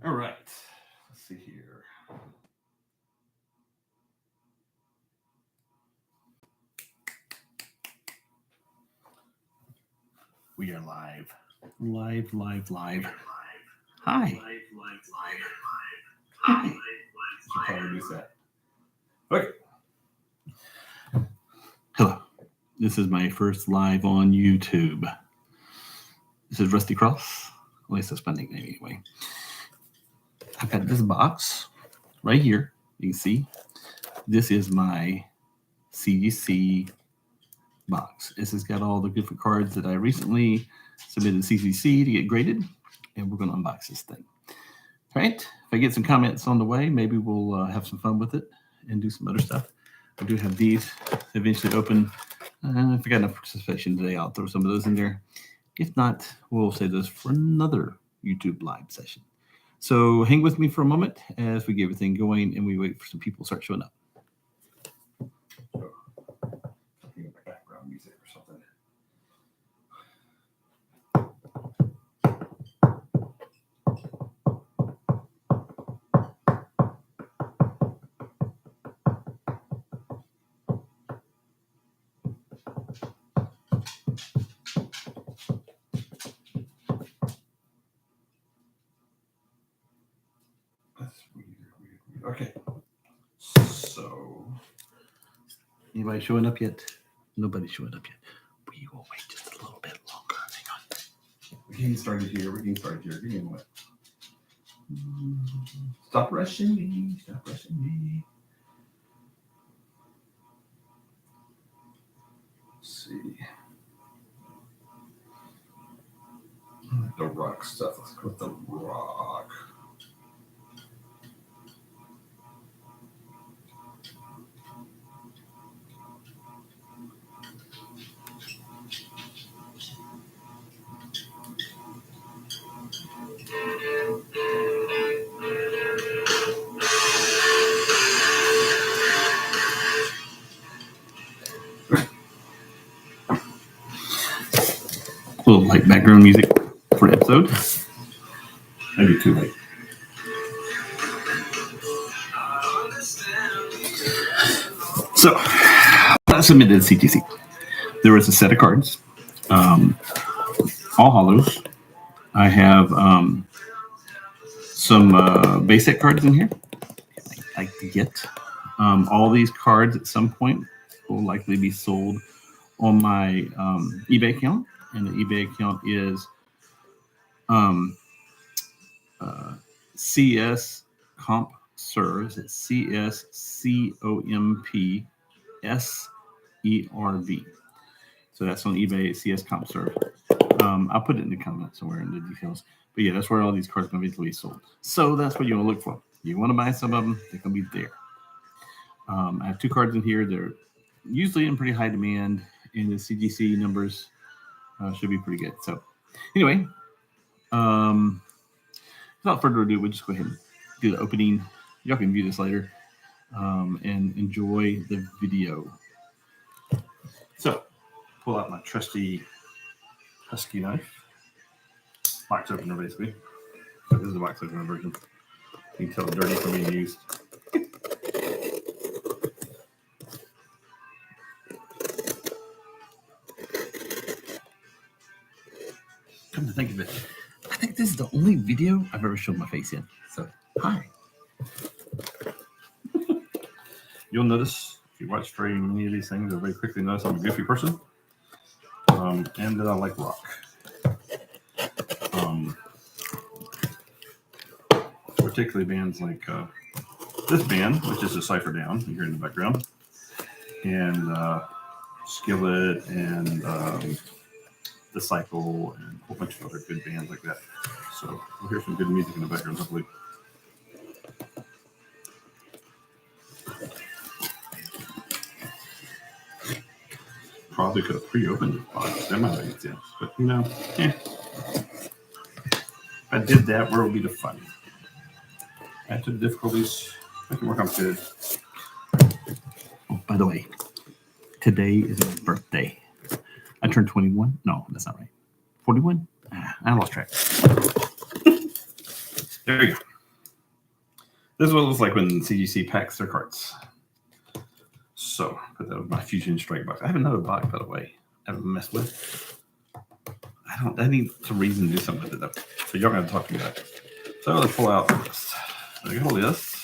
All right. Let's see here. We are live. Live. Hi. Hi. Should probably do that. Okay. Hello. This is my first live on YouTube. This is Rusty Cross. At least that's my nickname anyway. I've got this box right here. You can see this is my CGC box. This has got all the different cards that I recently submitted to CGC to get graded, and we're going to unbox this thing. All right. If I get some comments on the way, maybe we'll have some fun with it and do some other stuff. I do have these eventually open. If I got enough participation today, I'll throw some of those in there. If not, we'll save those for another YouTube live session. So hang with me for a moment as we get everything going and we wait for some people to start showing up. Background music or something. That's weird. Okay. So, anybody showing up yet? Nobody's showing up yet. We will wait just a little bit longer. Hang on. We're getting started here. Give me a moment. Stop rushing me. Let's see. The rock stuff. Let's go with the rock. A little light background music for the episode. Maybe too late. So, I submitted to CGC. There was a set of cards, all hollows. I have some basic cards in here I like to get. All these cards at some point will likely be sold on my eBay account, and the eBay account is CS Comp Serves. It's CSCOMPSERV. So that's on eBay, CS Comp Serve. I'll put it in the comments somewhere in the details. But yeah, that's where all these cards are eventually sold. So that's what you want to look for. You want to buy some of them, they're going to be there. I have two cards in here. They're usually in pretty high demand, and the CGC numbers should be pretty good. So anyway, without further ado, we'll just go ahead and do the opening. Y'all can view this later and enjoy the video. So pull out my trusty Husky knife. Box opener, basically. So this is the box opener version. You can tell it's dirty from being used. Come to think of it, I think this is the only video I've ever shown my face in. So, hi. You'll notice, if you watch very many of these things, you'll very quickly notice I'm a goofy person. And that I like rock. Particularly bands like this band, which is a Cipher Down, you hear in the background, and Skillet, and The Cycle, and a whole bunch of other good bands like that. So we'll hear some good music in the background, hopefully. Probably could have pre-opened this box. That might make sense, but you know, If I did that, where would be the fun? Add to the difficulties, make it more complicated. Oh, by the way, today is my birthday. I turned 21. No, that's not right. 41? I lost track. There you go. This is what it looks like when CGC packs their cards. So, put that with my Fusion Strike box. I have another box, by the way, I haven't messed with. I need some reason to do something with it, though. So, y'all got to talk to me about it. So, let's pull out this. I got a list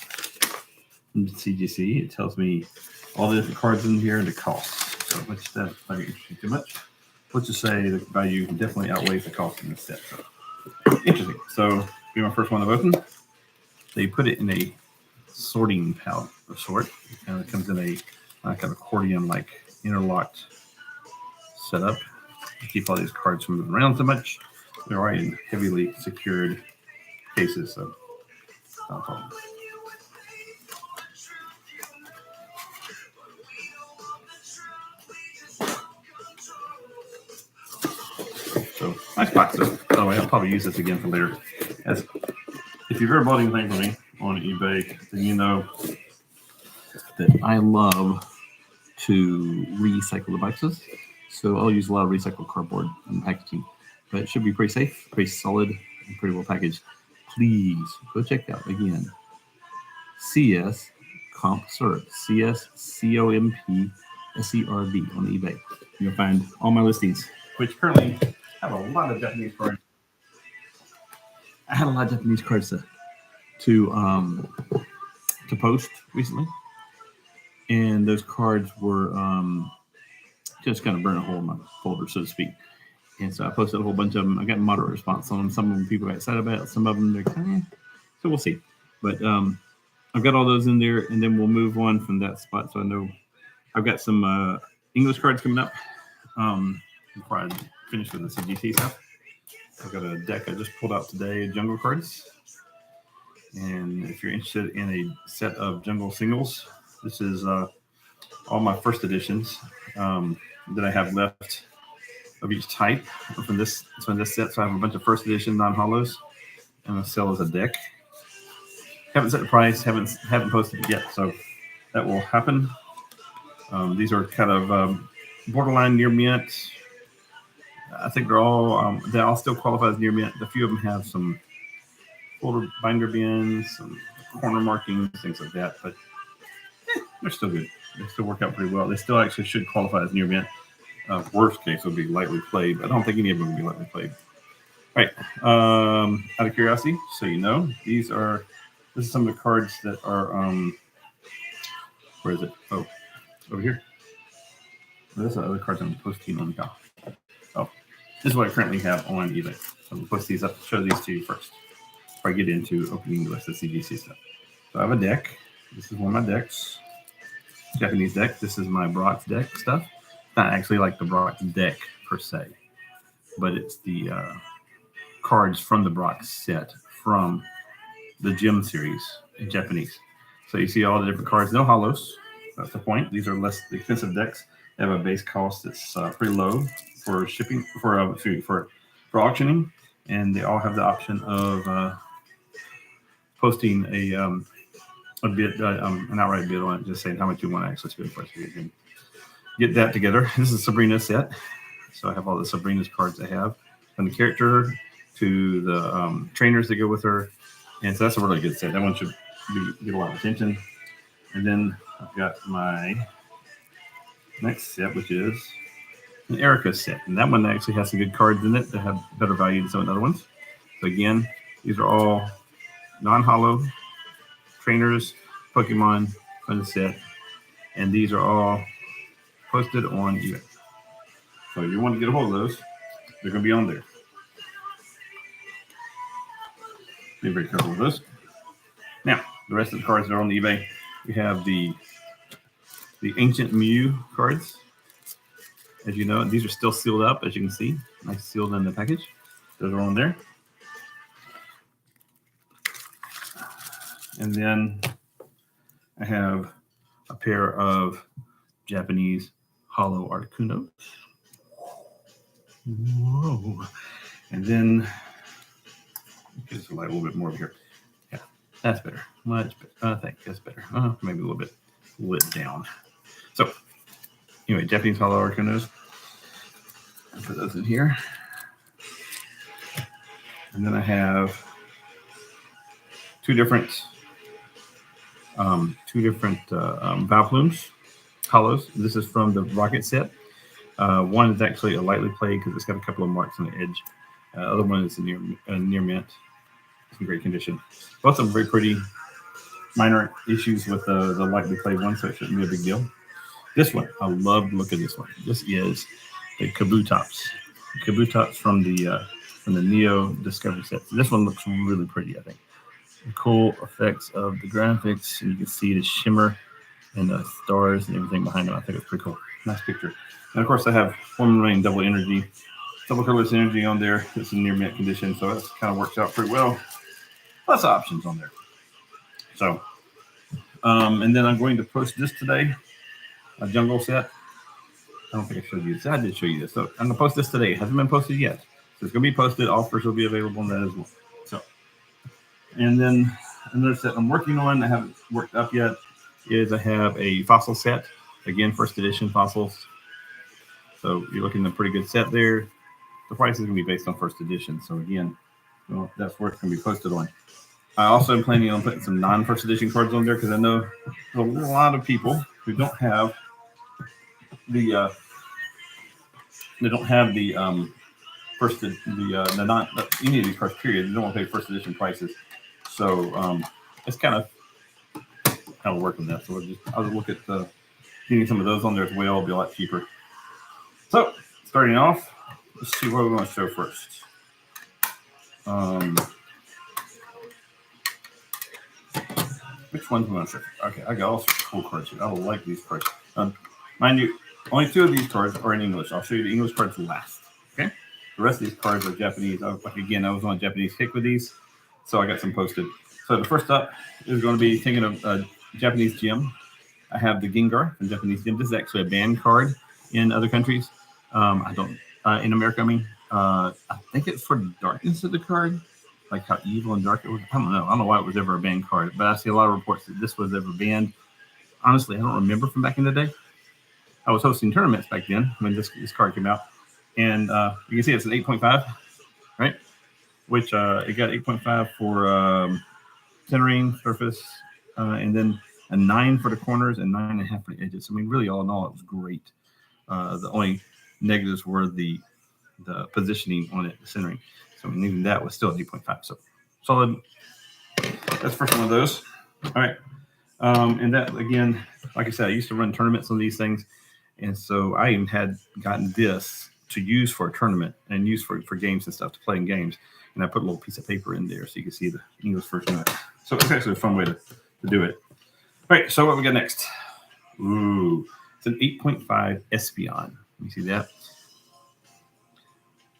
from CGC. It tells me all the different cards in here and the cost. So, which that's not interesting too much. Let's just say the value definitely outweighs the cost in this set. So, interesting. So, be my first one to open. They put it in a sorting palette of sort, and it comes in a like an accordion-like interlocked setup to keep all these cards from moving around so much. They're already in heavily secured cases, so not a problem. So nice box though. By the way, I'll probably use this again for later. As if you've ever bought anything from me on eBay, then you know that I love to recycle the boxes. So I'll use a lot of recycled cardboard in packaging, but it should be pretty safe, pretty solid, and pretty well packaged. Please go check out again CS Comp Serb, CSCOMP SERB on eBay. You'll find all my listings, which currently have a lot of Japanese cards. I had a lot of Japanese cards to post recently, and those cards were just kind of burn a hole in my folder, so to speak. And so I posted a whole bunch of them. I got moderate response on them. Some of them people got excited about it. Some of them they're kind of, so we'll see. But I've got all those in there, and then we'll move on from that spot. So I know I've got some English cards coming up before I finish with the CGC stuff. I've got a deck I just pulled out today, Jungle cards. And if you're interested in a set of Jungle singles, this is all my first editions that I have left of each type from this set. So I have a bunch of first edition non-hollows, and I'll sell as a deck. Haven't set the price, haven't posted it yet, so that will happen. These are kind of borderline near mint. I think they all still qualify as near mint. A few of them have some folder binder bins, some corner markings, things like that, but they're still good. They still work out pretty well. They still actually should qualify as near mint. Worst case would be lightly played, but I don't think any of them would be lightly played. All right. Out of curiosity, so you know, this is some of the cards that are where is it? Oh, over here. There's the other cards I'm posting on the Oh, this is what I currently have on eBay. So I'll post these up, show these to you first before I get into opening the rest of the CGC stuff. So I have a deck. This is one of my decks. Japanese deck. This is my Brock's deck stuff. Not actually like the Brock's deck per se, but it's the cards from the Brock set from the Gem series in Japanese. So you see all the different cards, no hollows. That's the point. These are less expensive decks. They have a base cost that's pretty low for shipping, for auctioning, and they all have the option of posting an outright bid on it, just saying how much you want to actually spend for it. So you can get that together. This is a Sabrina set. So I have all the Sabrina's cards I have, from the character to the trainers that go with her. And so that's a really good set. That one should get a lot of attention. And then I've got my next set, which is an Erica set. And that one actually has some good cards in it that have better value than some of the other ones. So again, these are all non-hollow trainers, Pokemon from the set. And these are all posted on eBay. So if you want to get a hold of those, they're going to be on there. Be very careful with those. Now, the rest of the cards that are on eBay, we have the Ancient Mew cards. As you know, these are still sealed up, as you can see. Nice sealed in the package. Those are on there. And then I have a pair of Japanese hollow Articunos. Whoa. And then, just light a little bit more over here. Yeah, that's better. Much better. I think that's better. Maybe a little bit lit down. So, anyway, Japanese hollow Articunos. I'll put those in here. And then I have two different two different valve plumes, hollows. This is from the Rocket set. One is actually a lightly played because it's got a couple of marks on the edge. Other one is a near mint. It's in great condition. Both of them very pretty. Minor issues with the lightly played one, so it shouldn't be a big deal. This one, I love the look of this one. This is the Kabutops. Kabutops from the Neo Discovery set. So this one looks really pretty, I think. The cool effects of the graphics, and you can see the shimmer and the stars and everything behind them. I think it's pretty cool. Nice picture. And of course, I have Form Rain Double colorless energy on there. It's in near mint condition, so it kind of works out pretty well. Lots of options on there. So, and then I'm going to post this today, a jungle set. I don't think I showed you this. I did show you this. So I'm going to post this today. It hasn't been posted yet. So it's going to be posted. Offers will be available on that as well. So, and then another set I'm working on, I haven't worked up yet, is I have a fossil set. Again, first edition fossils. So you're looking at a pretty good set there. The price is going to be based on first edition. So again, that's where it's going to be posted on. I also am planning on putting some non-first edition cards on there because I know there's a lot of people who don't have the not any of these cards. Period. They don't want to pay first edition prices. So it's kind of how we're working that. So I'll look at getting some of those on there as well. It'll be a lot cheaper. So starting off, let's see what we want to show first. Which ones we want to show? Okay, I got all sorts of cool cards here. I will like these cards. Mind you, only two of these cards are in English. I'll show you the English cards last. Okay, the rest of these cards are Japanese. Again, I was on a Japanese kick with these, so I got some posted. So the first up is going to be thinking of Japanese gym. I have the Gengar from Japanese gym. This is actually a banned card in other countries. In America, I think it's for the darkness of the card, like how evil and dark it was. I don't know why it was ever a banned card, but I see a lot of reports that this was ever banned. Honestly, I don't remember from back in the day. I was hosting tournaments back then when this card came out, and you can see it's an 8.5, right? Which it got 8.5 for centering, surface, and then a 9 for the corners and 9.5 for the edges. I mean, really, all in all, it was great. The only negatives were the positioning on it, the centering. So even that was still 8.5. So solid. That's the first one of those. All right. And that, again, like I said, I used to run tournaments on these things. And so I even had gotten this to use for a tournament and use for games and stuff, to play in games. And I put a little piece of paper in there so you can see the English version of it. So it's actually a fun way to do it. All right. So what we got next? Ooh, it's an 8.5 Espeon. You see that?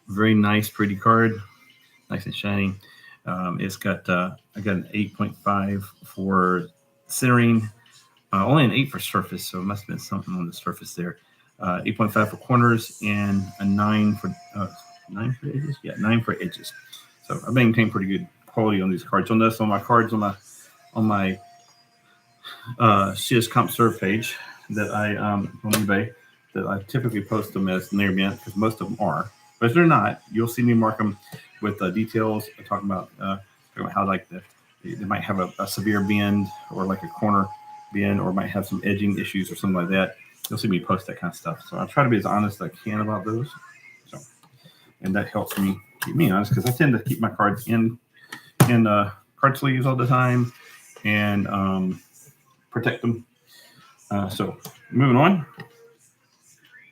Very nice, pretty card. Nice and shiny. It's got I got an 8.5 for centering, only an 8 for surface, so it must have been something on the surface there. 8.5 for corners and a 9 for edges. Yeah, 9 for edges. So I maintain pretty good quality on these cards. On my cards on my CS Comp Serve page that I on eBay, that I typically post them as near mint because most of them are. But if they're not, you'll see me mark them with details, talking about how like they might have a severe bend or like a corner bend, or might have some edging issues or something like that. You'll see me post that kind of stuff. So I try to be as honest as I can about those. So, and that helps me keep me honest because I tend to keep my cards in card sleeves all the time and protect them. So moving on,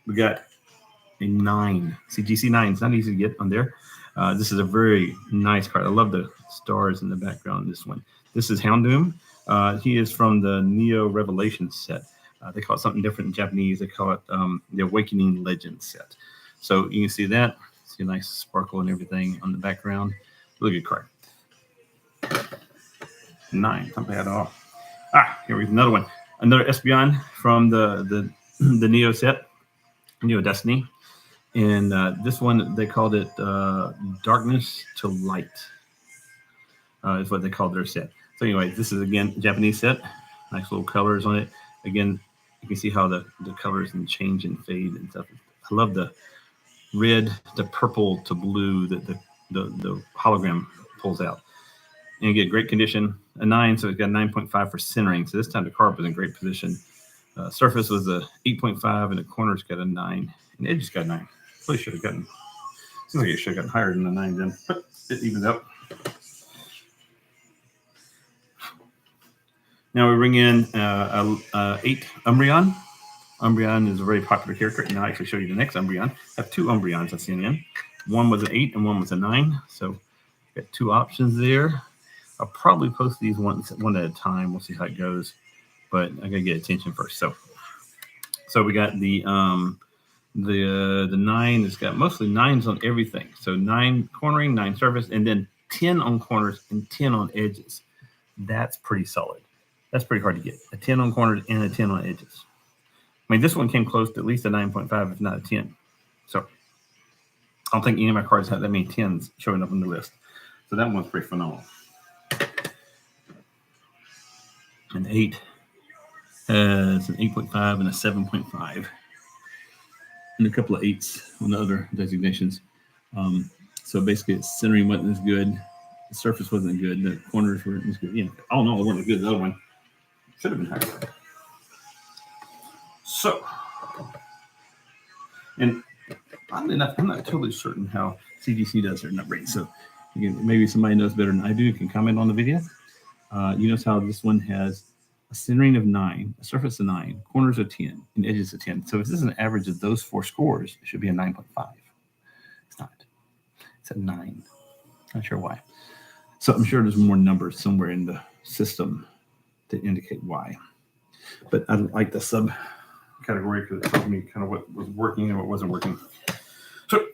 we got a 9 CGC 9. It's not easy to get on there. This is a very nice card. I love the stars in the background. This one. This is Houndoom. He is from the Neo Revelation set. They call it something different in Japanese. They call it the Awakening Legend set. So you can see that. See a nice sparkle and everything on the background. Really good card. 9. Not bad at all. Here we go. Another one. Another Espeon from the Neo set. Neo Destiny. And this one, they called it Darkness to Light, is what they called their set. So anyway, this is, again, Japanese set. Nice little colors on it. Again, you can see how the colors and change and fade and stuff. I love the red, the purple to blue that the hologram pulls out. and get great condition. A 9, so it's got 9.5 for centering. So this time the carb was in great position. Surface was a 8.5, and the corners got a 9, and the edges got a 9. Really should have gotten. Seems like it should have gotten higher than the 9 then, but it evens out. Now we bring in 8 Umbreon. Umbreon is a very popular character, and I'll actually show you the next Umbreon. I have 2 Umbreons I've seen in. One was an 8 and one was a 9, so got 2 options there. I'll probably post these one at a time. We'll see how it goes, but I gotta get attention first. So we got the 9. It's got mostly 9s on everything. So 9 cornering, 9 surface, and then 10 on corners and 10 on edges. That's pretty solid. That's pretty hard to get. A 10 on corners and a 10 on edges. I mean, this one came close to at least a 9.5, if not a 10. So I don't think any of my cards have that many 10s showing up on the list. So that one's pretty phenomenal. An 8 has an 8.5 and a 7.5. And a couple of 8s on the other designations. So basically, its centering wasn't as good. The surface wasn't good. The corners weren't as good. All in all, it wasn't as good as the other one. Should have been higher. So, and oddly enough, I'm not totally certain how CGC does their numbering. So, again, maybe somebody knows better than I do can comment on the video. You notice how this one has a centering of 9, a surface of 9, corners of 10, and edges of 10. So if this is an average of those 4 scores, it should be a 9.5. It's not. It's a 9. Not sure why. So I'm sure there's more numbers somewhere in the system to indicate why. But I like the subcategory because it tells me kind of what was working and what wasn't working. So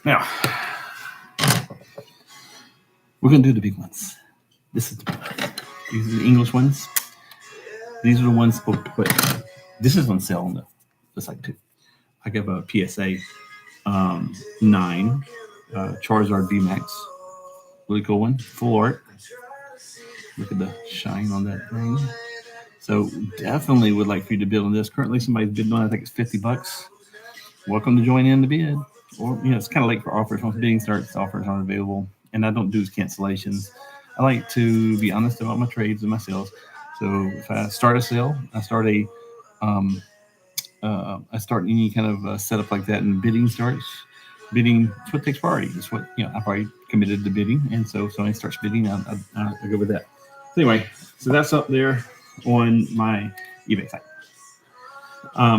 now we're going to do the big ones. This is the big ones. These are the English ones. These are the ones. Oh, but this is on sale on the site too. I give a PSA 9 Charizard VMAX. Really cool one. Full art. Look at the shine on that thing. So definitely would like for you to bid on this. Currently, somebody's bidding on it. I think it's $50. Welcome to join in the bid. Or it's kind of late for offers. Once bidding starts, offers aren't available. And I don't do cancellations. I like to be honest about my trades and my sales. So if I start a sale, I start any kind of setup like that, and bidding starts. Bidding is what takes priority. It's what I've already committed to bidding, and so if somebody starts bidding, I go with that. So anyway, so that's up there on my eBay site.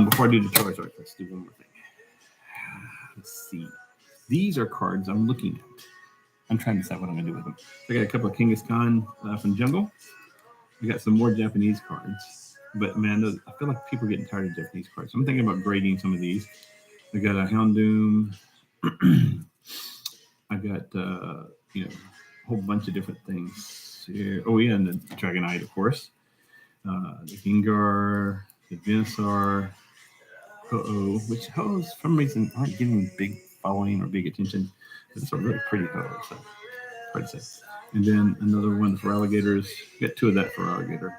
Before I do the Charizard, let's do one more thing. Let's see. These are cards I'm looking at. I'm trying to decide what I'm going to do with them. So I got a couple of Kangaskhan from Jungle. I got some more Japanese cards. But man, I feel like people are getting tired of Japanese cards. So I'm thinking about grading some of these. I got a Houndoom. I got a whole bunch of different things here. Oh yeah, and the Dragonite, of course. The Gengar, the Venusaur, Ho-Oh, which Ho-Ohs for some reason aren't getting big following or big attention. But it's a really pretty Ho-Oh, so hard to say. And then another one for alligators. Got 2 of that for alligator.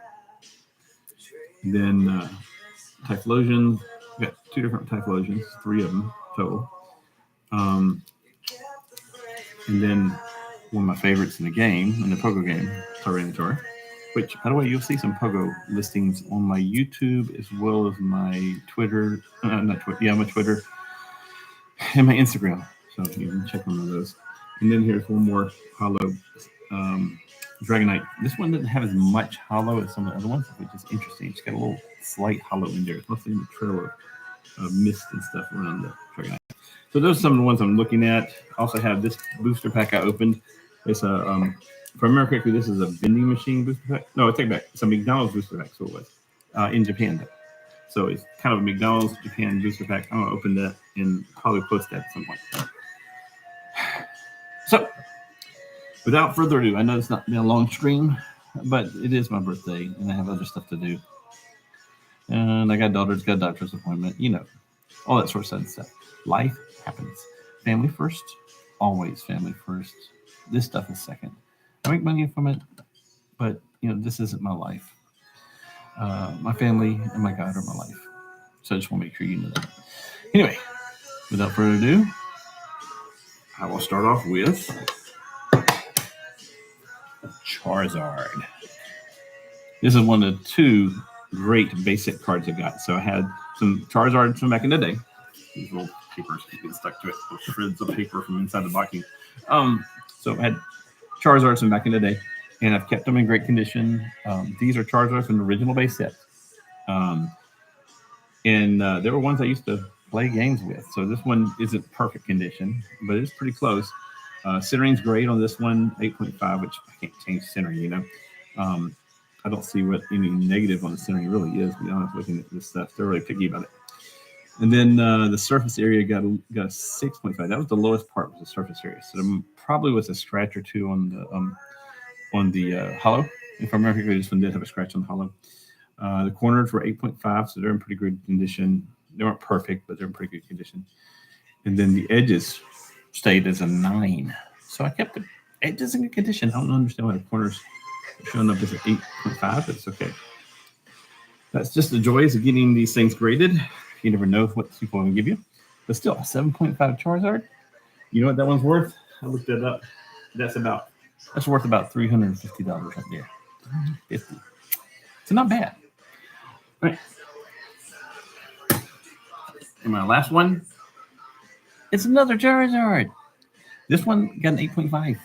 And then Typhlosion. Got 2 different Typhlosions, 3 of them total. And then one of my favorites in the game, in the Pogo game, Tyranitar, which, by the way, you'll see some Pogo listings on my YouTube as well as my Twitter, my Twitter and my Instagram. So you can check on those. And then here's one more hollow Dragonite. This one doesn't have as much hollow as some of the other ones, which is interesting. It's got a little slight hollow in there. It's mostly in the trail of mist and stuff around the Dragonite. So those are some of the ones I'm looking at. I also have this booster pack I opened. It's a, if I remember correctly, this is a vending machine booster pack. No, I take it back. It's a McDonald's booster pack, so it was, in Japan, though. So it's kind of a McDonald's Japan booster pack. I'm going to open that and probably post that at some point. So, without further ado, I know it's not been a long stream, but it is my birthday, and I have other stuff to do. And I got a daughter that's got a doctor's appointment, all that sort of stuff. Life happens. Family first, always family first. This stuff is second. I make money from it, but this isn't my life. My family and my God are my life. So I just want to make sure you know that. Anyway, without further ado, I will start off with Charizard. This is one of the two great basic cards I got. So I had some Charizards from back in the day. These little papers get stuck to it, little shreds of paper from inside the boxing. So I had Charizards from back in the day, and I've kept them in great condition. These are Charizards from the original base set. And there were ones I used to play games with. So this one isn't perfect condition, but it's pretty close. Centering's great on this one, 8.5, which I can't change centering, you know. I don't see what any negative on the centering really is, to be honest, looking at this stuff. They're really picky about it. And then the surface area got a 6.5. That was the lowest part, was the surface area. So there probably was a scratch or two on the hollow. If I remember correctly, this one did have a scratch on the hollow. The corners were 8.5, so they're in pretty good condition. They weren't perfect, but they're in pretty good condition. And then the edges stayed as a 9. So I kept the edges in good condition. I don't understand why the corners are showing up as an 8.5, but it's okay. That's just the joys of getting these things graded. You never know what people are going to give you. But still, a 7.5 Charizard. You know what that one's worth? I looked that up. That's worth about $350 right there. $350. So not bad. All right. And my last one, it's another Charizard. This one got an 8.5.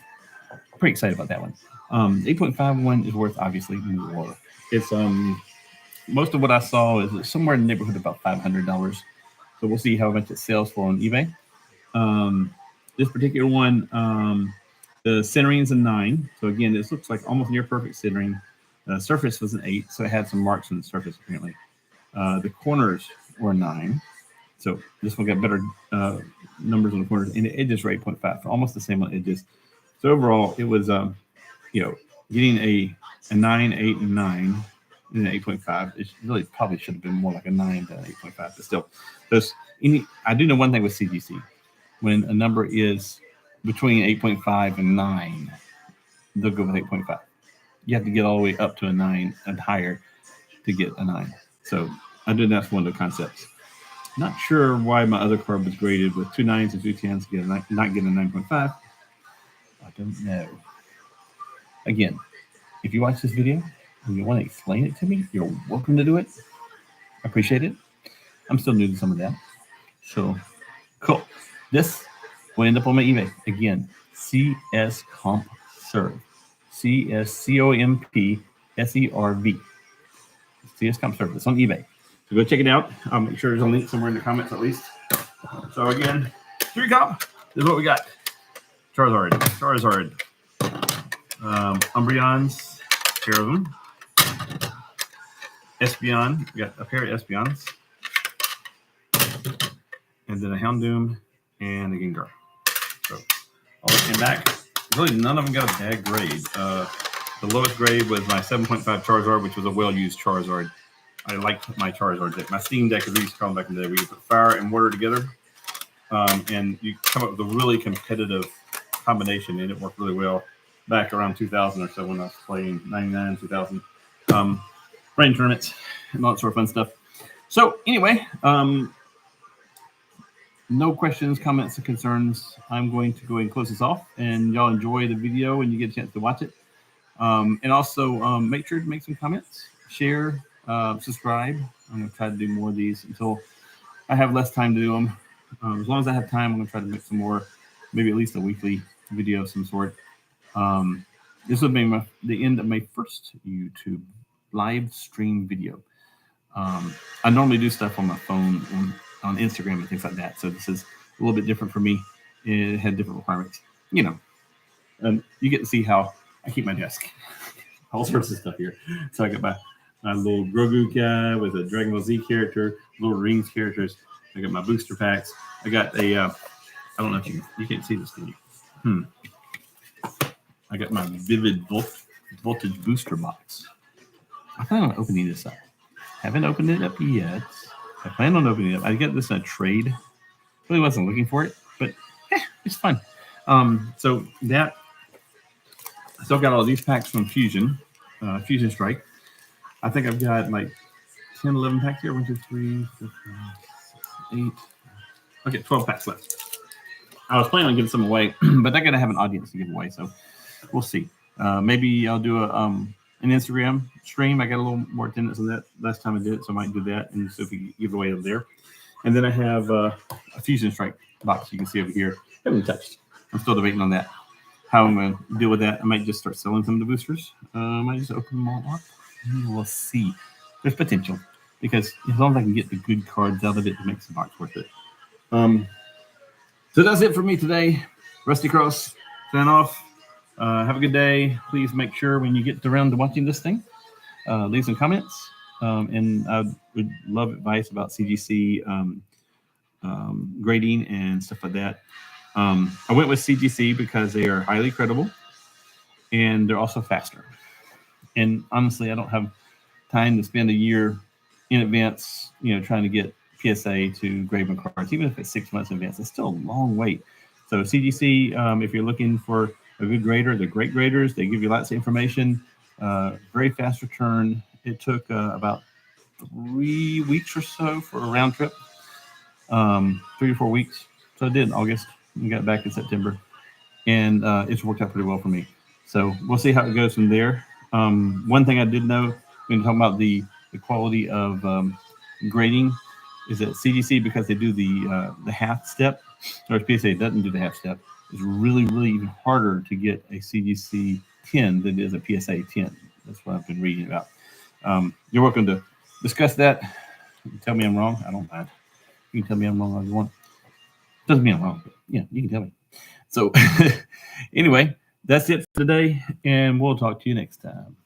Pretty excited about that one. 8.5 one is worth obviously more. It's most of what I saw is somewhere in the neighborhood of about $500. So we'll see how much it sells for on eBay. This particular one, the centering is a 9. So again, this looks like almost near perfect centering. The surface was an 8, so it had some marks on the surface apparently. The corners were 9. So this one got better numbers on the corners, and the edges were 8.5, so almost the same on edges. So overall, it was getting a 9, 8, and 9, and an 8.5. It really probably should have been more like a 9 than an 8.5, but still. I do know one thing with CGC. When a number is between 8.5 and 9, they'll go with 8.5. You have to get all the way up to a 9 and higher to get a 9. So I did that's one of the concepts. Not sure why my other card was graded with 2 9s and 2 10s to not getting a 9.5. I don't know. Again, if you watch this video and you want to explain it to me, you're welcome to do it. I appreciate it. I'm still new to some of that. So, cool. This will end up on my eBay. Again, CS Comp Serve. CSCOMPSERV. CS Comp Serve. It's on eBay. So go check it out. I'll make sure there's a link somewhere in the comments at least. So again, 3 Comp. This is what we got. Charizard. Umbreons, pair of them. Espeon. We got a pair of Espeons. And then a Houndoom and a Gengar. So all that came back. Really, none of them got a bad grade. The lowest grade was my 7.5 Charizard, which was a well-used Charizard. I liked my Charizard deck. My Steam deck, as we used to call them back in the day, we put fire and water together, and you come up with a really competitive combination, and it worked really well back around 2000 or so when I was playing 99, 2000 rain tournaments and all that sort of fun stuff. So anyway, no questions, comments, or concerns. I'm going to go ahead and close this off, and y'all enjoy the video and you get a chance to watch it. And also make sure to make some comments, share, subscribe. I'm going to try to do more of these until I have less time to do them. As long as I have time, I'm going to try to make some more, maybe at least a weekly video of some sort. This will be the end of my first YouTube live stream video. I normally do stuff on my phone, on Instagram and things like that. So this is a little bit different for me. It had different requirements. You know, you get to see how I keep my desk. All sorts of stuff here. So I got my little Grogu guy with a Dragon Ball Z character, little Rings characters. I got my booster packs. I got a, I don't know if you can't see this, can you? I got my Vivid Voltage booster box. I plan on opening this up. Haven't opened it up yet. I plan on opening it up. I got this in a trade. Really wasn't looking for it, but it's fun. So that, I still got all these packs from Fusion Strike. I think I've got like 10, 11 packs here. 1, 2, 3, 4, 5, 6, 8. Okay, 12 packs left. I was planning on giving some away, but they're going to have an audience to give away, so we'll see. Maybe I'll do an Instagram stream. I got a little more attendance on that last time I did it, so I might do that and see if we can give it away over there. And then I have a Fusion Strike box you can see over here. I haven't touched. I'm still debating on that. How I'm going to deal with that. I might just start selling some of the boosters. I might just open them all up. We'll see. There's potential because as long as I can get the good cards out of it, it makes the box worth it. So that's it for me today. Rusty Cross, sign off. Have a good day. Please make sure when you get around to watching this thing, leave some comments. And I would love advice about CGC grading and stuff like that. I went with CGC because they are highly credible and they're also faster. And honestly, I don't have time to spend a year in advance, trying to get PSA to grade my cards. Even if it's 6 months in advance, it's still a long wait. So CGC, if you're looking for a good grader, they're great graders. They give you lots of information, very fast return. It took about 3 weeks or so for a round trip, 3 or 4 weeks. So I did in August and got back in September. And it's worked out pretty well for me. So we'll see how it goes from there. One thing I did know when talking about the quality of grading is that CGC, because they do the half step, or PSA doesn't do the half step, is really, really even harder to get a CGC 10 than it is a PSA 10. That's what I've been reading about. You're welcome to discuss that. Tell me I'm wrong. I don't mind. You can tell me I'm wrong all you want. Doesn't mean I'm wrong, but yeah, you can tell me. So anyway, that's it for today, and we'll talk to you next time.